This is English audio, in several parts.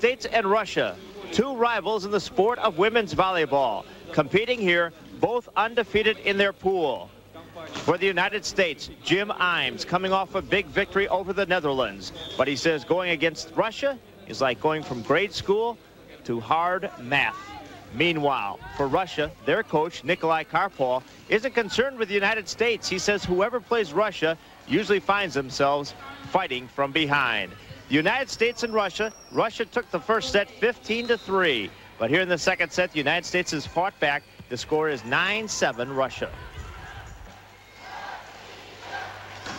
States and Russia, two rivals in the sport of women's volleyball, competing here, both undefeated in their pool. For the United States, Jim Imes coming off a big victory over the Netherlands. But he says going against Russia is like going from grade school to hard math. Meanwhile, for Russia, their coach, Nikolai Karpov, isn't concerned with the United States. He says whoever plays Russia usually finds themselves fighting from behind. The United States and Russia took the first set 15-3. But here in the second set, the United States has fought back. The score is 9-7 Russia.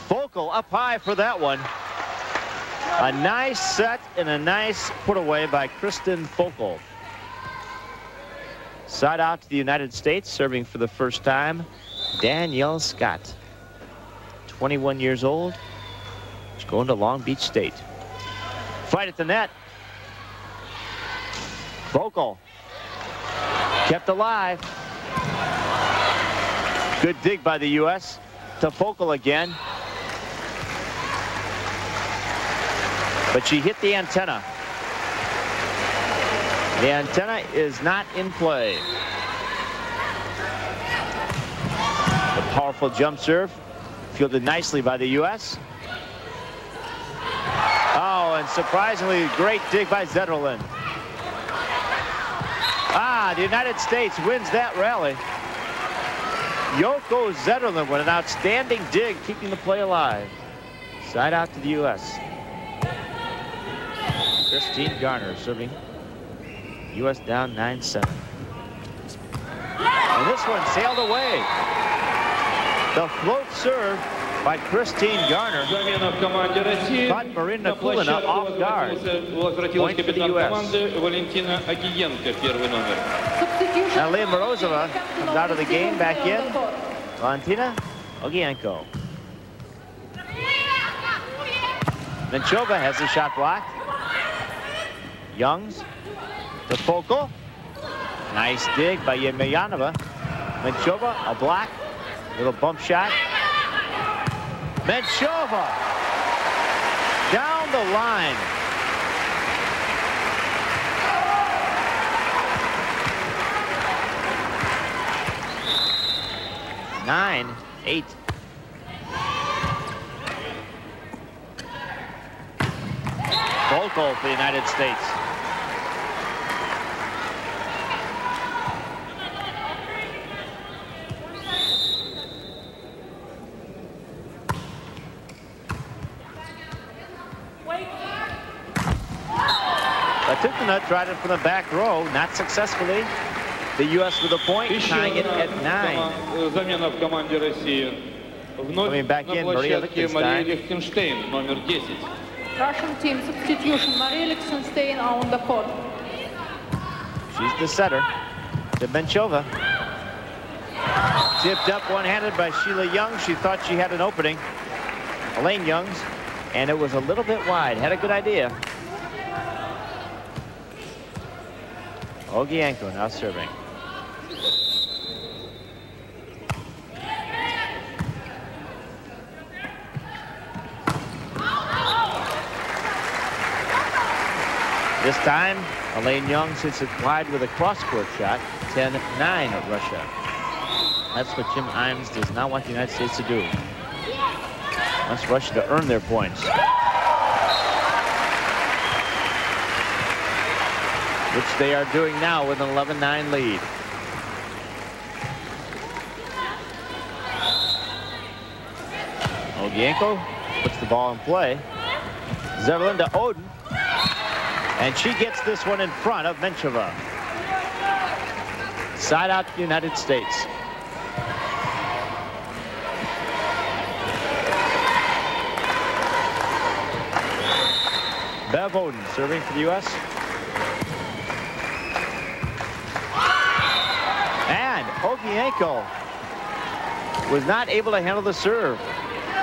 Focal up high for that one. A nice set and a nice put away by Kristen Focal. Side out to the United States, serving for the first time, Danielle Scott. 21 years old. She's going to Long Beach State. Fight at the net. Focal kept alive. Good dig by the U.S. to Focal again. But she hit the antenna. The antenna is not in play. A powerful jump serve, fielded nicely by the U.S. Oh, and surprisingly, great dig by Zetterlund. The United States wins that rally. Yoko Zetterlund with an outstanding dig, keeping the play alive. Side out to the U.S. Christine Garner serving. U.S. down 9-7. And this one sailed away. The float serve by Christine Garner caught Marina Kulina off guard. Point for the U.S. Now Leah Morozova comes out of the game, back in. Valentina Ogienko. Menchova has the shot blocked. Youngs to Focal. Nice dig by Yemelyanova. Menchova, a block. Little bump shot. Menchova down the line. Nine, 8. Focal for the United States. Latukina tried it from the back row, not successfully. The U.S. with a point, tying it at 9. Coming back in, Maria Lichtenstein. Russian team substitution, Maria Lichtenstein on the court. She's the setter to Menchova. Tipped up one-handed by Sheila Young. She thought she had an opening. Elaine Youngs, and it was a little bit wide. Had a good idea. Ogienko now serving. This time, Elaine Young hits it wide with a cross-court shot. 10-9 of Russia. That's what Jim Imes does not want the United States to do. Wants Russia to earn their points. Which they are doing now with an 11-9 lead. Ogienko puts the ball in play. Zetterlund to Oden. And she gets this one in front of Menchova. Side out to the United States. Bev Oden serving for the U.S. And Ogienko was not able to handle the serve.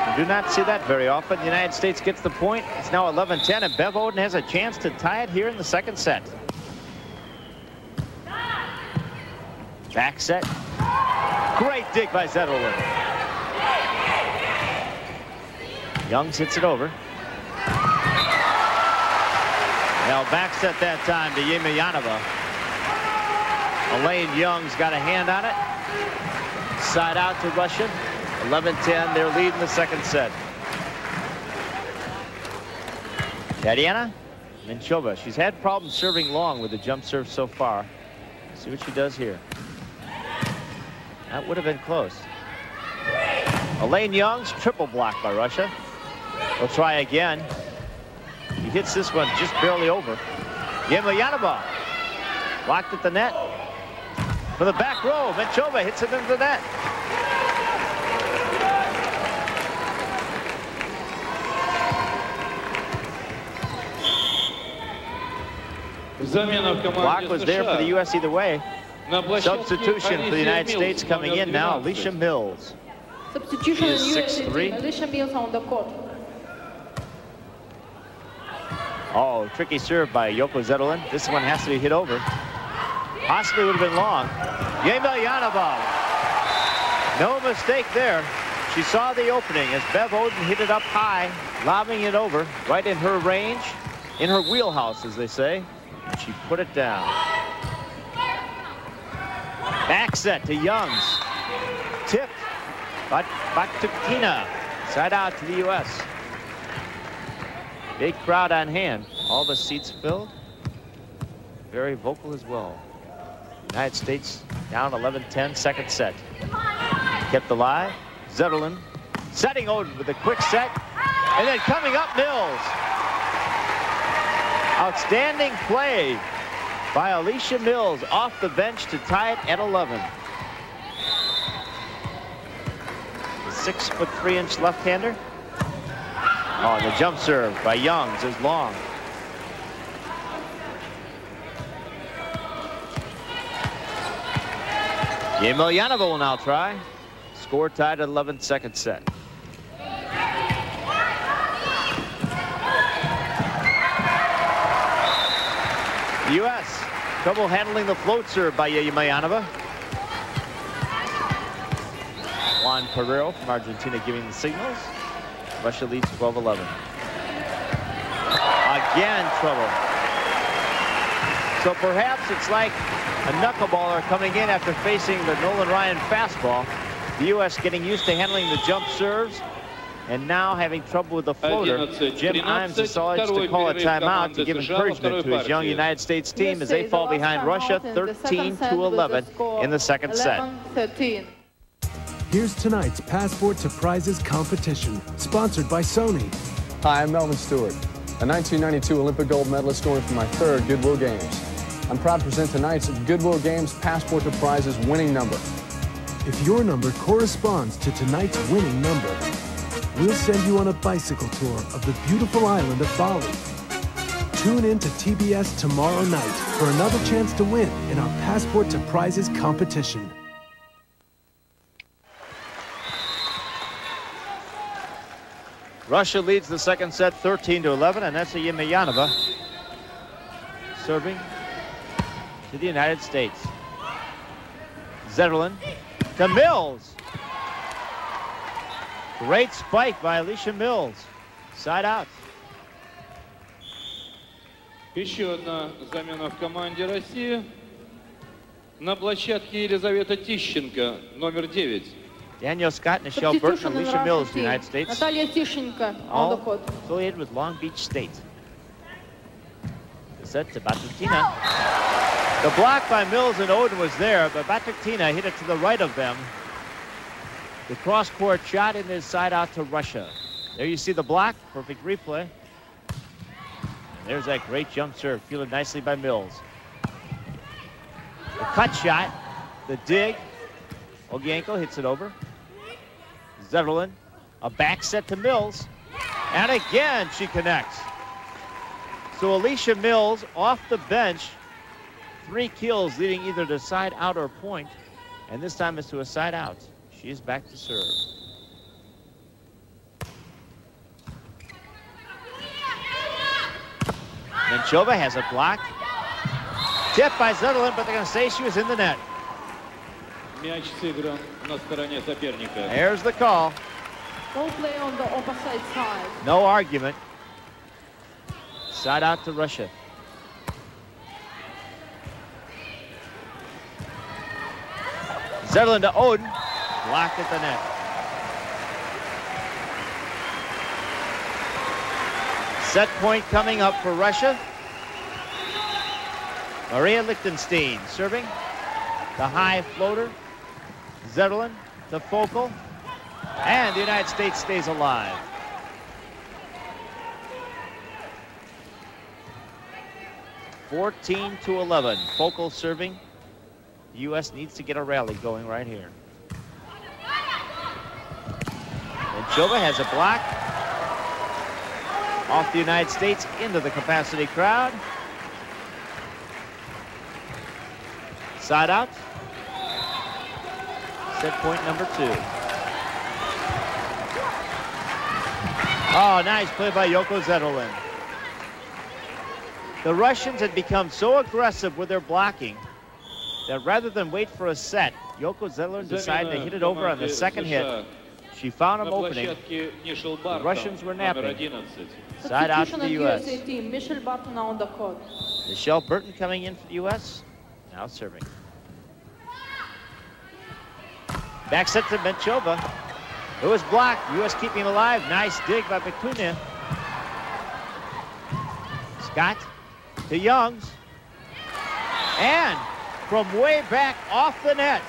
You do not see that very often. The United States gets the point. It's now 11-10, and Bev Oden has a chance to tie it here in the second set. Back set. Great dig by Zetterlund. Youngs hits it over. Now back set that time to Yemelyanova. Elaine Young's got a hand on it. Side out to Russia. 11-10, their lead in the second set. Tatiana Menchova, she's had problems serving long with the jump serve so far. See what she does here. That would have been close. Elaine Young's triple blocked by Russia. They'll try again. He hits this one just barely over. Yemelyanova blocked at the net. For the back row, Menchova hits it into the net. Block was there for the U.S. either way. Substitution for the United States coming in now, Alicia Mills. Substitution in US team, 6'3". Alicia Mills on the court. Oh, tricky serve by Yoko Zetterlund. This one has to be hit over. Possibly would have been long. Yemelyanova. No mistake there. She saw the opening as Bev Oden hit it up high, lobbing it over, right in her range, in her wheelhouse, as they say. And she put it down. Back set to Youngs. Tipped by Baktukina. Side out to the U.S. Big crowd on hand. All the seats filled. Very vocal as well. United States down 11-10, second set. Kept alive. Zetterlund setting Oden with a quick set. And then coming up, Mills. Outstanding play by Alicia Mills off the bench to tie it at 11. The 6'3" left-hander. Oh, the jump serve by Youngs is long. Yemelyanova will now try. Score tied at 11, second set. The U.S. trouble handling the float serve by Yemelyanova. Juan Pereiro from Argentina giving the signals. Russia leads 12-11. Again, trouble. So perhaps it's like a knuckleballer coming in after facing the Nolan Ryan fastball. The U.S. getting used to handling the jump serves and now having trouble with the floater. Jim Imes decides to call a timeout to give encouragement to his young United States team as they fall behind Russia 13-11 in the second set. Here's tonight's Passport to Prizes competition, sponsored by Sony. Hi, I'm Melvin Stewart, a 1992 Olympic gold medalist going for my third Goodwill Games. I'm proud to present tonight's Goodwill Games Passport to Prizes winning number. If your number corresponds to tonight's winning number, we'll send you on a bicycle tour of the beautiful island of Bali. Tune in to TBS tomorrow night for another chance to win in our Passport to Prizes competition. Russia leads the second set 13-11, and that's a Yemelyanova serving to the United States. Zetterlund to Mills. Great spike by Alicia Mills. Side out. Еще одна замена в команде России. На площадке Елизавета Тищенко, номер 9. Daniel Scott, Michelle Burton, Alicia Mills, United States. Natalia Tishchenko on the court. Affiliated with Long Beach State. The set to Baktukina. The block by Mills and Oden was there, but Baktukina hit it to the right of them. The cross-court shot in his side out to Russia. There you see the block, perfect replay. And there's that great jump serve, fielded nicely by Mills. The cut shot, the dig. Ogienko hits it over. Zetterlund, a back set to Mills. And again, she connects. So Alicia Mills off the bench, 3 kills leading either to side out or point. And this time it's to a side out. She is back to serve. Menchova has it blocked. Tipped by Zetterlund, but they're going to say she was in the net. Мяч сыгран на стороне соперника. There's the call. No play on the opposite side. No argument. Side out to Russia. Zetterlund to Oden. Blocked at the net. Set point coming up for Russia. Maria Lichtenstein serving. The high floater. Zetterlund to Focal. And the United States stays alive. (14-11). Focal serving. The U.S. needs to get a rally going right here. Menchova has a block. Off the United States into the capacity crowd. Side out. Set point number 2. Oh, nice play by Yoko Zetterlund. The Russians had become so aggressive with their blocking that rather than wait for a set, Yoko Zetterlund decided to hit it over on the second hit. She found an opening. The Russians were napping. Side out to the U.S. Michelle Burton coming in for the U.S. Now serving. Back set to Menchova. It was blocked. U.S. keeping it alive. Nice dig by Bakunin. Scott to Youngs. And from way back off the net.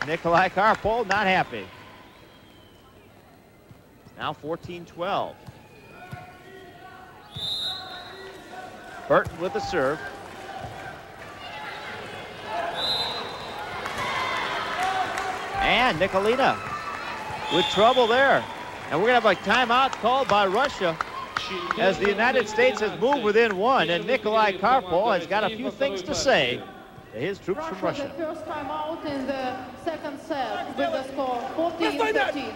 Nikolai Karpol not happy. Now 14-12. Burton with the serve. And Nikolina with trouble there. And we're going to have a timeout called by Russia as the United States has moved within 1, and Nikolai Karpol has got a few things to say to his troops from Russia. The first timeout in the second set with the score 14-13.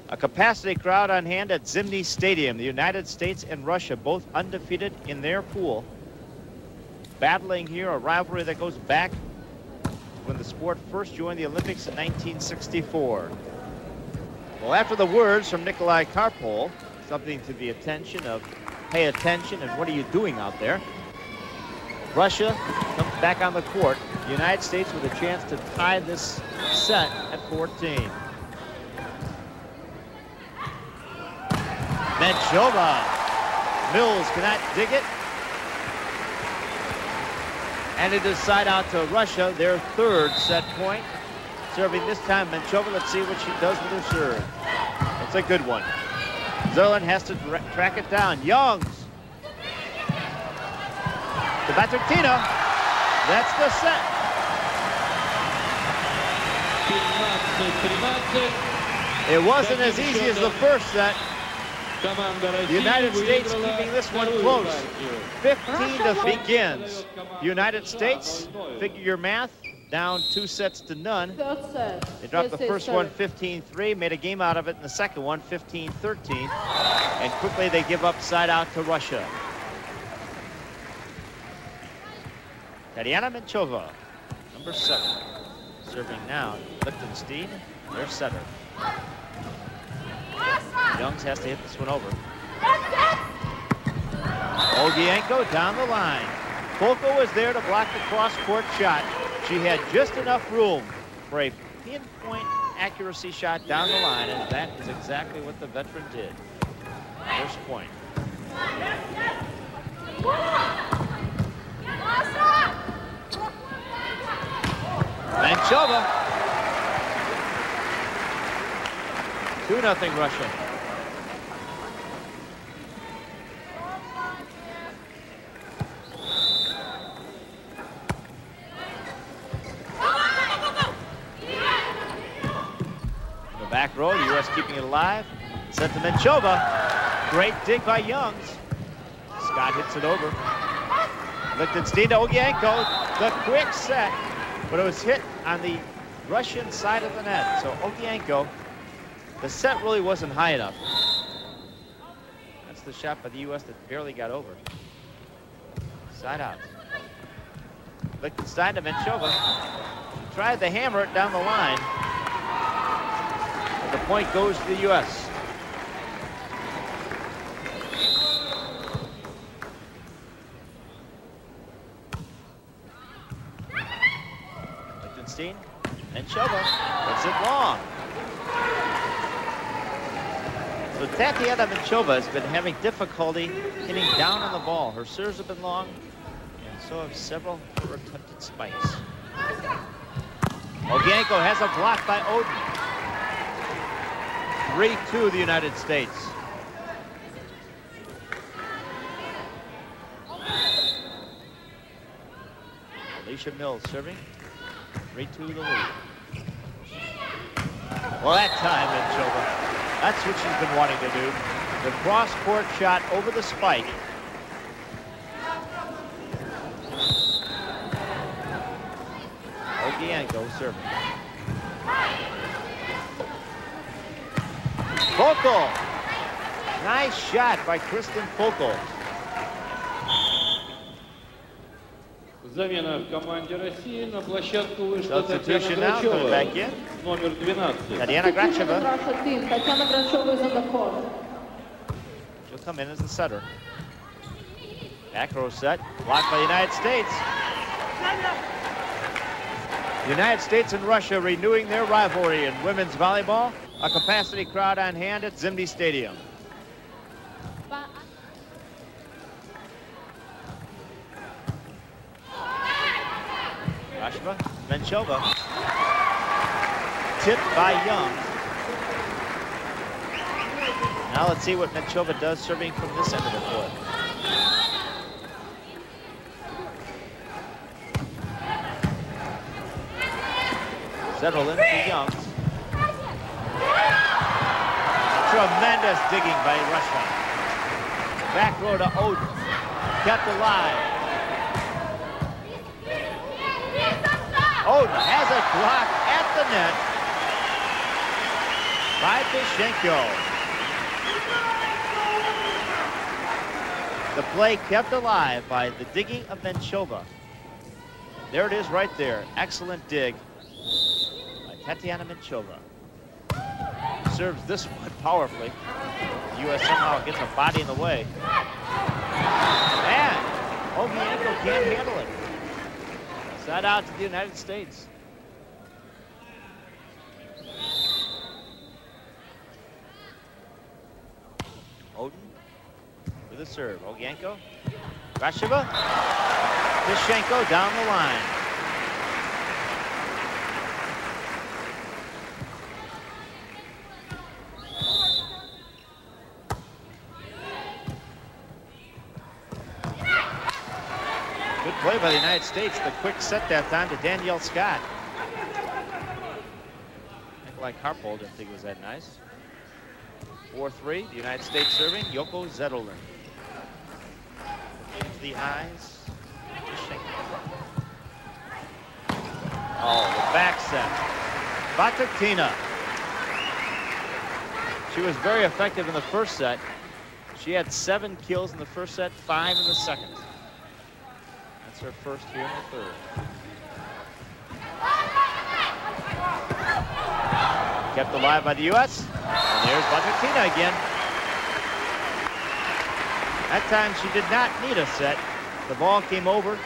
A capacity crowd on hand at Zimny Stadium. The United States and Russia both undefeated in their pool. Battling here, a rivalry that goes back when the sport first joined the Olympics in 1964. Well, after the words from Nikolai Karpol, something to the attention of, pay attention, and what are you doing out there? Russia comes back on the court. The United States with a chance to tie this set at 14. Menchova. Mills cannot dig it. And it is side out to Russia, their third set point. Serving this time Menchova. Let's see what she does with her serve. It's a good one. Zetterlund has to track it down. Youngs. To Baturtina. That's the set. It wasn't as easy as the first set. The United States keeping this one close. 15 to begins. The United States, figure your math, down 2 sets to none. They dropped the first one 15-3, made a game out of it in the second one 15-13, and quickly they give up side out to Russia. Tatiana Menchova, number 7, serving now. Lichtenstein, their setter. Youngs has to hit this one over. Olgienko down the line. Focal was there to block the cross-court shot. She had just enough room for a pinpoint accuracy shot down the line, and that is exactly what the veteran did. First point. Menchova. 2-0 Russia. In the back row, the U.S. keeping it alive. Sent to Menchova. Great dig by Youngs. Scott hits it over. Lichtenstein to Olgienko. The quick set, but it was hit on the Russian side of the net. So Olgienko, the set really wasn't high enough. That's the shot by the U.S. that barely got over. Side out. Lichtenstein to Menchova. She tried to hammer it down the line. But the point goes to the U.S. It's it long. So Tatiana Minchova has been having difficulty hitting down on the ball. Her serves have been long, and so have several of her attempted spikes. Ogienko has a block by Oden. 3-2 the United States. Alicia Mills serving. 3-2 the lead. Well, that time, Minchova, that's what she's been wanting to do. The cross-court shot over the spike. Ogienko serving. Focal. Nice shot by Kristen Focal. Замена в команде России. На площадку вышла Татьяна Substitution now, coming back Грачева, in. номер 12. Tatiana Gracheva. Russia team, Tatiana Gracheva is on the court. She'll come in as the setter. Back row set, blocked by the United States. The United States and Russia renewing their rivalry in women's volleyball. A capacity crowd on hand at Zimny Stadium. Gracheva, Minchova. Tipped by Young. Now let's see what Minchova does serving from this end of the court. Zetterlund to Young. Tremendous digging by Russia. Back row to Oden. Kept alive. Oden has it blocked at the net by Bishenko. The play kept alive by the digging of Minchova. There it is right there. Excellent dig by Tatiana Minchova. Serves this one powerfully. The U.S. somehow gets a body in the way. And Ogienko can't handle it. Side out to the United States. Oden with a serve. Ogienko. Gracheva. Bishenko down the line. Good play by the United States. The quick set that time to Danielle Scott. Nikolai Karpol didn't think it was that nice. 4-3, the United States serving. Yoko Zetterlund. Into the eyes. Oh, the back set. Batutina. She was very effective in the first set. She had 7 kills in the first set, 5 in the second. That's her first here in the third. Kept alive by the U.S. And there's Batutina again. That time she did not need a set. The ball came over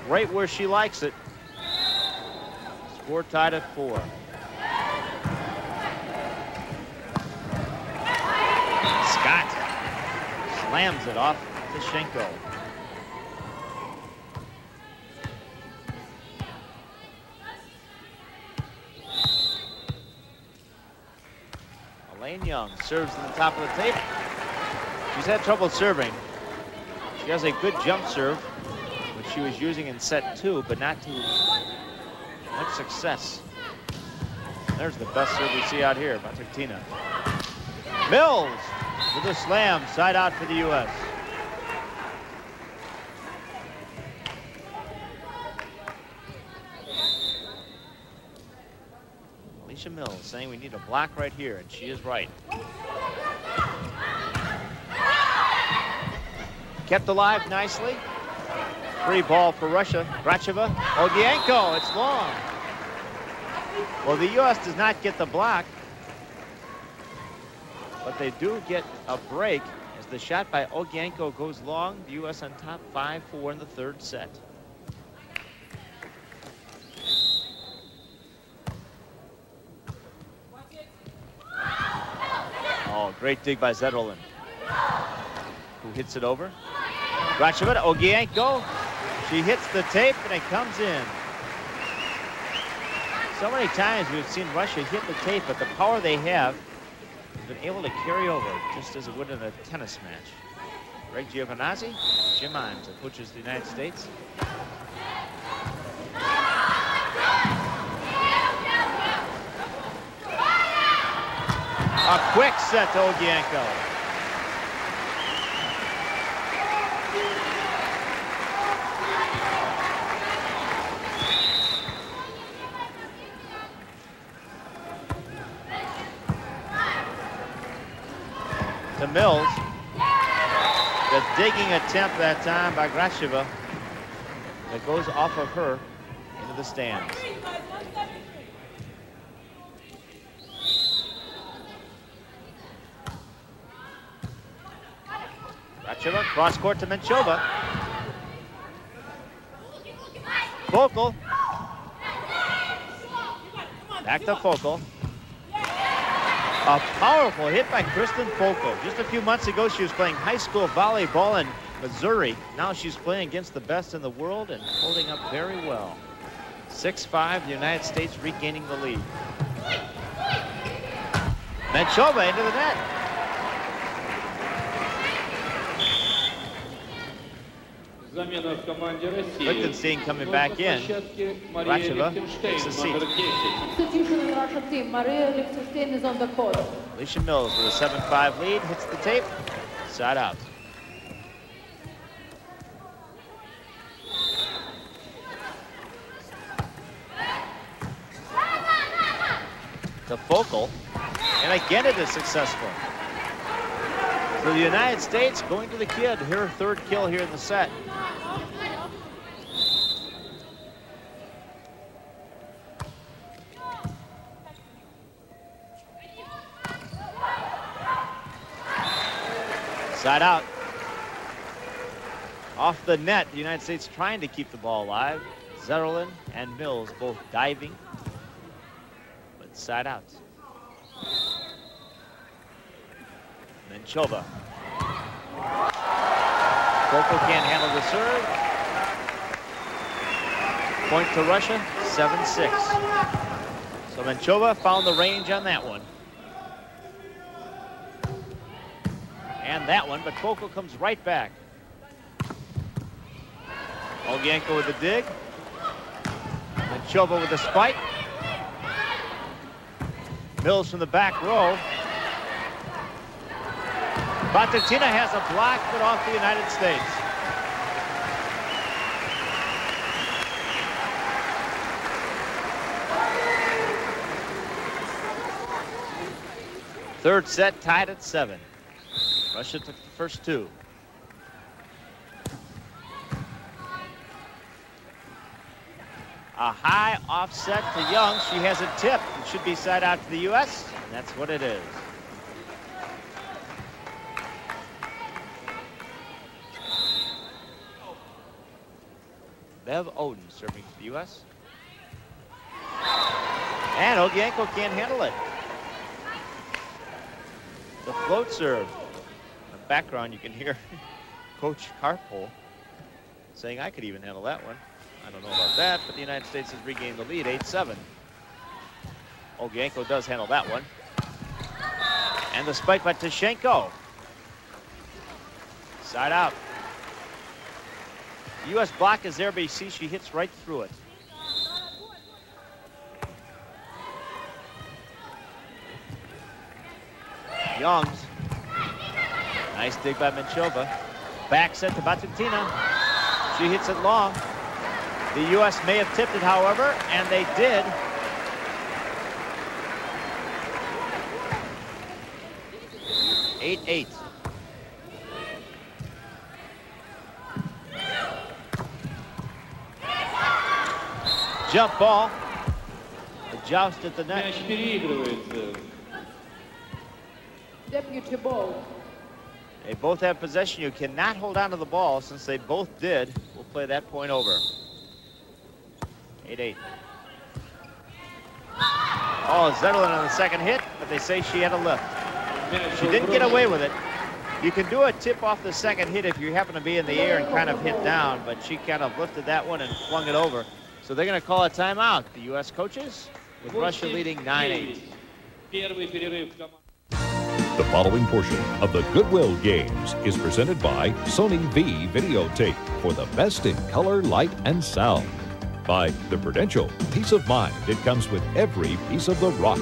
right where she likes it. Score tied at 4. Scott slams it off to Schenko. Elaine Young serves to the top of the table. She's had trouble serving. She has a good jump serve, which she was using in set 2, but not to much success. There's the best serve we see out here, Batutina. Mills with a slam, side out for the U.S. Alicia Mills saying we need a block right here, and she is right. Kept alive nicely. Free ball for Russia. Gracheva. Ogienko, it's long. Well, the U.S. does not get the block, but they do get a break as the shot by Ogienko goes long. The U.S. on top 5-4 in the third set. Great dig by Zetterlund, who hits it over. Gracheva to Ogienko. She hits the tape and it comes in. So many times we've seen Russia hit the tape, but the power they have has been able to carry over just as it would in a tennis match. Greg Giovinazzi, Jim Imes, the coaches of the United States. A quick set to Ogienko. To Mills. The digging attempt that time by Gracheva that goes off of her into the stands. Gracheva, cross court to Menchova. Focal. Back to Focal. A powerful hit by Kristen Focal. Just a few months ago, she was playing high school volleyball in Missouri. Now she's playing against the best in the world and holding up very well. 6-5, the United States regaining the lead. Menchova into the net. Lichtenstein coming back in. Gracheva takes a seat. Substitution in the Russian team. Maria Lichtenstein is on the court. Alicia Mills with a 7-5 lead, hits the tape, side out. To Focal, and again it is successful. So the United States going to the kid, her third kill here in the set. Side out. Off the net, the United States trying to keep the ball alive. Zetterlund and Mills both diving, but side out. Menchova. Focal can't handle the serve. Point to Russia, 7-6. So Menchova found the range on that one. And that one, but Focal comes right back. Ogienko with the dig. Menchova with the spike. Mills from the back row. Batutina has a block, but off the United States. Third set tied at 7. Russia took the first two. A high offset to Young. She has a tip. It should be side out to the U.S. And that's what it is. Bev Oden serving to the U.S. And Ogienko can't handle it. The float serve. In the background, you can hear Coach Carpole saying, I could even handle that one. I don't know about that, but the United States has regained the lead, 8-7. Ogienko does handle that one. And the spike by Tishenko. Side out. The U.S. block is there, but you see she hits right through it. Youngs. Nice dig by Menchova. Back set to Batutina. She hits it long. The U.S. may have tipped it, however, and they did. Eight. Jump ball. The joust at the net. Deputy ball. They both have possession. You cannot hold on to the ball. Since they both did, we'll play that point over. 8-8. Oh, Zetterlund on the second hit, but they say she had a lift. She didn't get away with it. You can do a tip off the second hit if you happen to be in the air and kind of hit down, but she kind of lifted that one and flung it over. So they're going to call a timeout. The U.S. coaches, with Russia leading 9-8. The following portion of the Goodwill Games is presented by Sony V Videotape for the best in color, light, and sound. By The Prudential, peace of mind. It comes with every piece of the rock.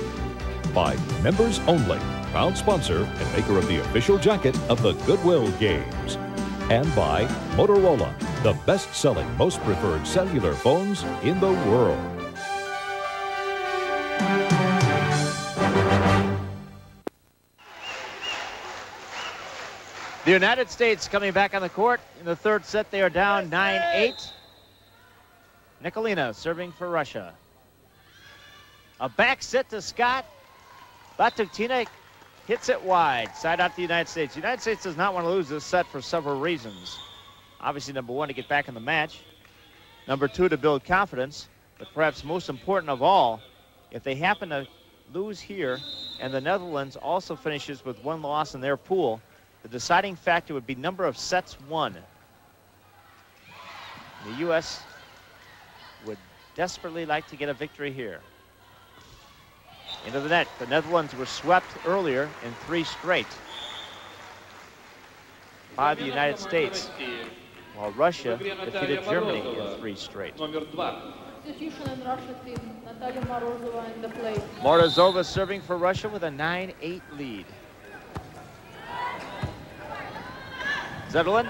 By Members Only, proud sponsor and maker of the official jacket of the Goodwill Games. And by Motorola, the best-selling, most preferred cellular phones in the world. The United States coming back on the court. In the third set, they are down 9-8. Nikolina serving for Russia. A back set to Scott. Batutina hits it wide. Side out to the United States. The United States does not want to lose this set for several reasons. Obviously, number one, to get back in the match. Number two, to build confidence. But perhaps most important of all, if they happen to lose here and the Netherlands also finishes with one loss in their pool, the deciding factor would be number of sets won. The U.S. would desperately like to get a victory here. Into the net. The Netherlands were swept earlier in 3 straight by the United States, while Russia defeated Germany in 3 straight. Morozova serving for Russia with a 9-8 lead. Zetterlund,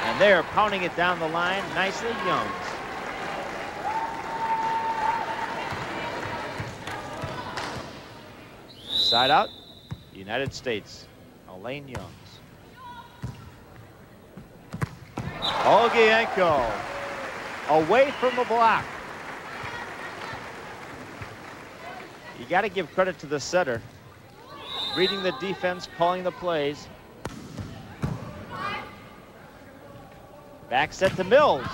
and they're pounding it down the line nicely. Youngs. Side out, United States, Elaine Youngs. Olgienko, away from the block. You got to give credit to the setter. Reading the defense, calling the plays. Back set to Mills.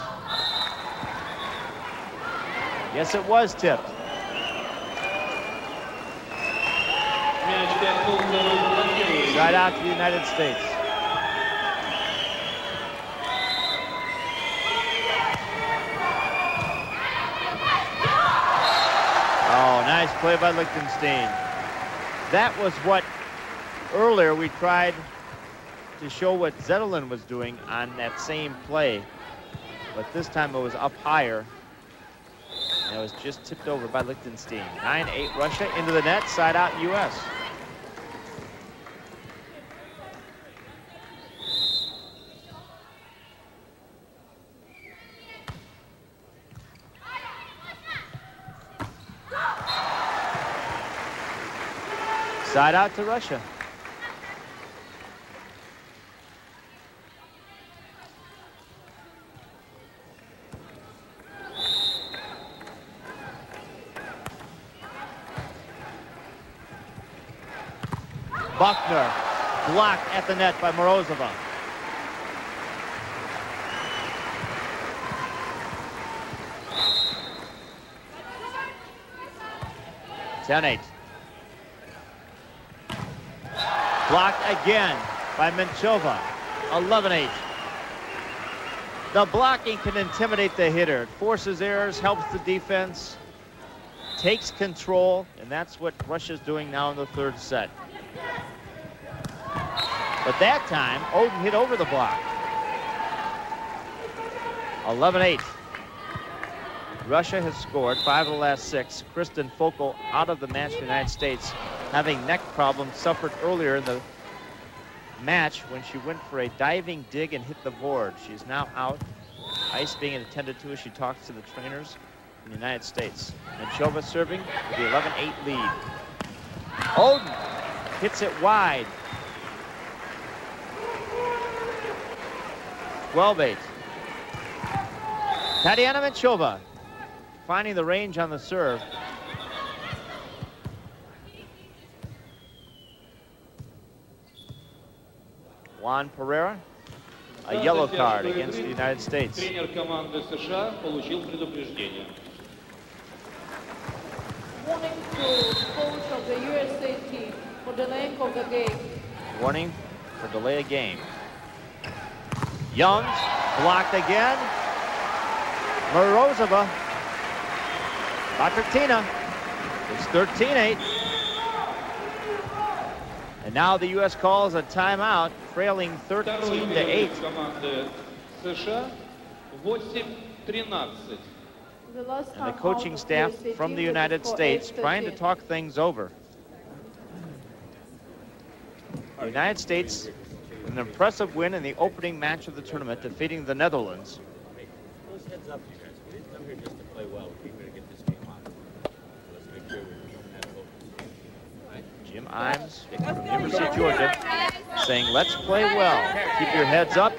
Yes, it was tipped. Side out to the United States. Oh, nice play by Lichtenstein. That was what earlier we tried to show what Zetterlund was doing on that same play. But this time it was up higher. And it was just tipped over by Lichtenstein. 9-8 Russia into the net, side out U.S. Side out to Russia. Buckner blocked at the net by Morozova. (10-8). Blocked again by Menchova. 11-8. The blocking can intimidate the hitter. It forces errors, helps the defense, takes control, and that's what Russia's doing now in the third set. But that time, Odin hit over the block. 11-8. Russia has scored 5 of the last 6. Kristen Focal out of the match for the United States, having neck problems suffered earlier in the match when she went for a diving dig and hit the board. She's now out. Ice being attended to as she talks to the trainers in the United States. Menchova serving with the 11-8 lead. Odin hits it wide. 12-8. Tatiana Menchova finding the range on the serve. Juan Pereira, a yellow card against the United States. Тренер команды США получил предупреждение. Warning to coach of the USA team for delaying of the game. Warning for delay of game. Youngs blocked again. Morozova. Batrtina. It's 13-8. And now the U.S. calls a timeout, trailing 13-8. And the coaching staff from the United States trying to talk things over. The United States, an impressive win in the opening match of the tournament, defeating the Netherlands. Heads up, you guys. We didn't come here just to play well. We're here to get this game on. Let's make sure we're doing that focus. Jim Imes from the University of Georgia saying, let's play well. Keep your heads up.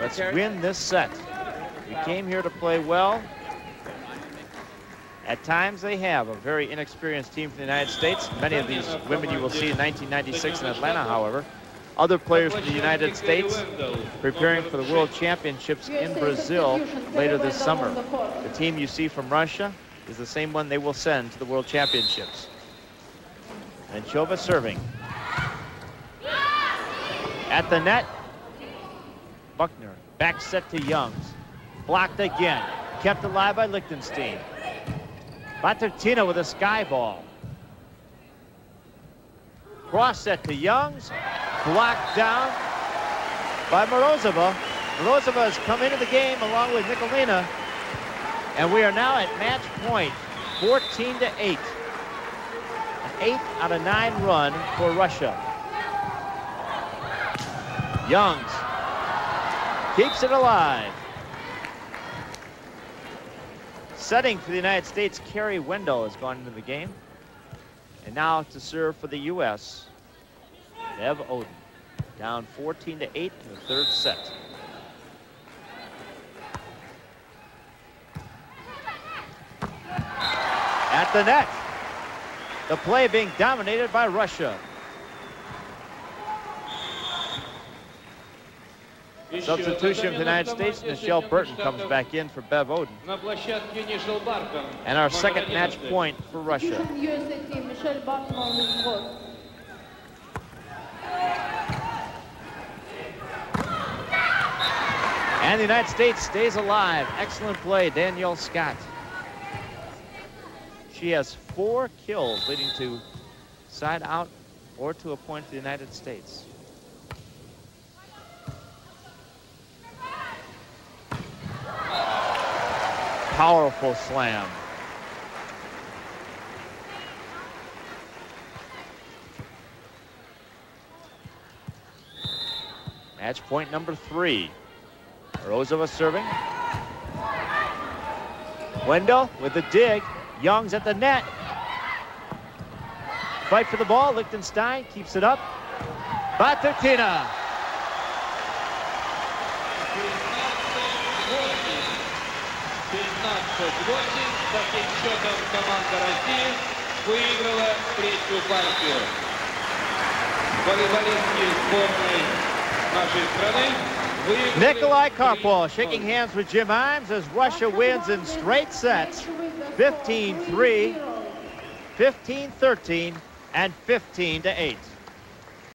Let's win this set. We came here to play well. At times they have a very inexperienced team from the United States. Many of these women you will see in 1996 in Atlanta, however. Other players from the United States preparing for the World Championships in Brazil later this summer. The team you see from Russia is the same one they will send to the World Championships. And Chova serving. At the net, Buckner, back set to Youngs. Blocked again, kept alive by Lichtenstein. Batrtina with a sky ball. Cross set to Youngs, blocked down by Morozova. Morozova has come into the game along with Nikolina, and we are now at match point, 14-8. An 8 out of 9 run for Russia. Youngs keeps it alive. Setting for the United States, Carrie Wendell has gone into the game. And now to serve for the U.S., Bev Oden. Down 14-8 in the third set. At the net, the play being dominated by Russia. Substitution for the United States, Michelle Burton comes back in for Bev Oden. And our second match point for Russia. And the United States stays alive. Excellent play, Danielle Scott. She has 4 kills, leading to side out or to a point for the United States. Powerful slam. Match point number 3. Morozova serving. Wendell with the dig. Youngs at the net. Fight for the ball. Lichtenstein keeps it up. Batrtina. Команда России выиграла третью партию. Волейболистки сборной нашей страны выиграли. Nikolai Karpov shaking hands with Jim Imes as Russia wins in straight sets, 15-3, 15-13, and 15-8.